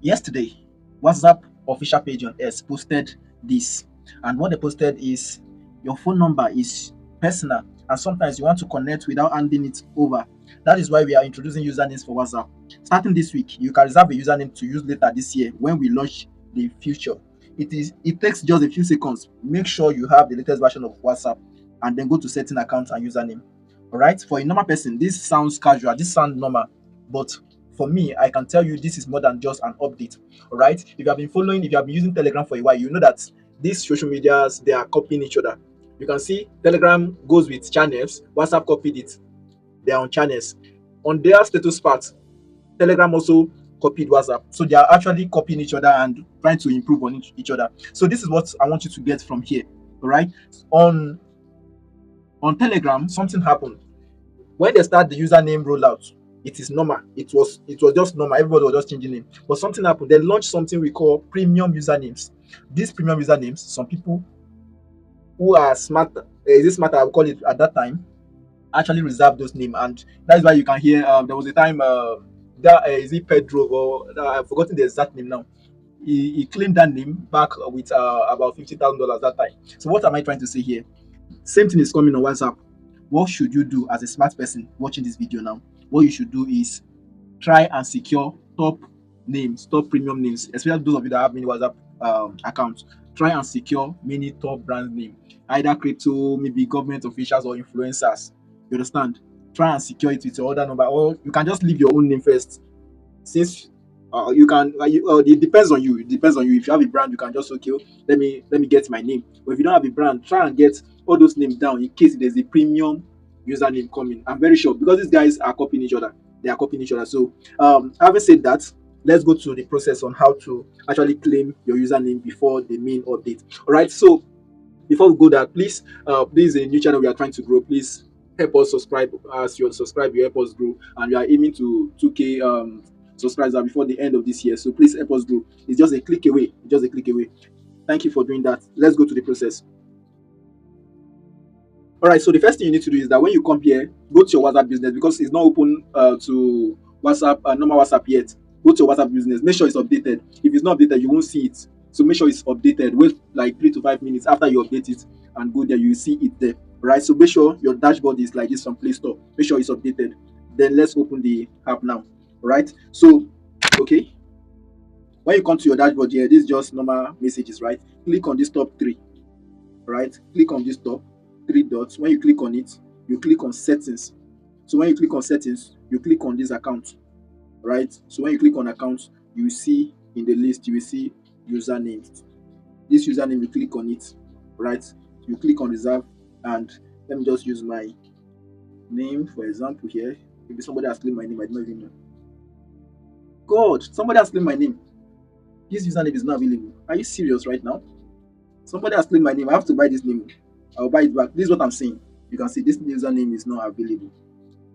Yesterday, WhatsApp official page on X posted this, and what they posted is your phone number is personal, and sometimes you want to connect without handing it over. That is why we are introducing usernames for WhatsApp. Starting this week, you can reserve a username to use later this year when we launch the future. It takes just a few seconds. Make sure you have the latest version of WhatsApp, and then go to setting account and username. All right. For a normal person, this sounds casual. This sounds normal, but for me, I can tell you this is more than just an update. All right. If you have been using Telegram for a while, you know that these social medias they are copying each other. You can see Telegram goes with channels. WhatsApp copied it. They are on channels. On their status part, Telegram also copied WhatsApp. So they are actually copying each other and trying to improve on each other. So this is what I want you to get from here. All right. On on Telegram, something happened when they start the username rollout. It is normal. It was just normal. Everybody was just changing name. But something happened. They launched something we call premium usernames. These premium usernames, some people who are smart, is it smart? I would call it at that time, actually reserve those names, and that is why you can hear. There was a time that is it Pedro or I've forgotten the exact name now. He claimed that name back with about $50,000 that time. So what am I trying to say here? Same thing is coming on WhatsApp. What should you do as a smart person watching this video now? What you should do is try and secure top names, top premium names, especially those of you that have many WhatsApp accounts. Try and secure many top brand name, either crypto, maybe government officials or influencers. You understand? Try and secure it with your other number, or you can just leave your own name first. Since you can, it depends on you. It depends on you. If you have a brand, you can just okay, let me get my name. But if you don't have a brand, try and get all those names down in case there's a premium username coming. I'm very sure because these guys are copying each other. They are copying each other. So, having said that, let's go to the process on how to actually claim your username before the main update. All right. So before we go there, please, this is a new channel we are trying to grow. Please help us subscribe. As you subscribe, you help us grow, and we are aiming to 2K subscribers before the end of this year. So please help us grow. It's just a click away. Just a click away. Thank you for doing that. Let's go to the process. All right. So the first thing you need to do is that when you come here, go to your WhatsApp business because it's not open to WhatsApp, normal WhatsApp yet. Go to your WhatsApp business. Make sure it's updated. If it's not updated, you won't see it. So make sure it's updated. Wait like 3 to 5 minutes after you update it and go there. You will see it there. Right. So make sure your dashboard is like this from Play Store. Make sure it's updated. Then let's open the app now. Right. So okay. When you come to your dashboard here, this is just normal messages, right? Click on this top three, right? Click on this top three dots. When you click on it, you click on settings. So when you click on settings, you click on this account, right? So when you click on account, you will see in the list, you will see username. This username, you click on it, right? You click on reserve, and let me just use my name for example here. Maybe somebody has claimed my name, I don't even know. God, somebody has claimed my name. This username is not available. Are you serious right now? Somebody has claimed my name. I have to buy this name. I'll buy it back. This is what I'm saying. You can see this username is not available.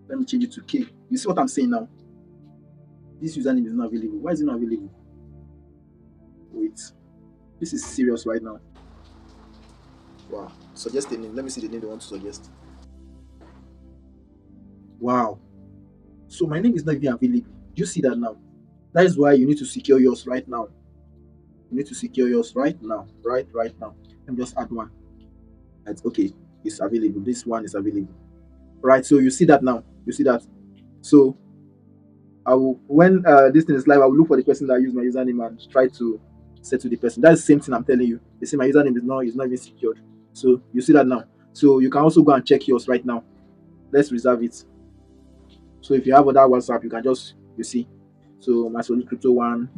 Let me change it to K. You see what I'm saying now? This username is not available. Why is it not available? Wait. This is serious right now. Wow. Suggest a name. Let me see the name they want to suggest. Wow. So my name is not even available. Do you see that now? That is why you need to secure yours right now. You need to secure yours right now. Right now. Let me just add one. That's okay. It's available. This one is available. Right. So you see that now. You see that. So I will when this thing is live, I will look for the person that used my username and try to set to the person. That's the same thing I'm telling you. They say my username is not even secured. So you see that now. So you can also go and check yours right now. Let's reserve it. So if you have other WhatsApp, you can just you see. So my solid crypto one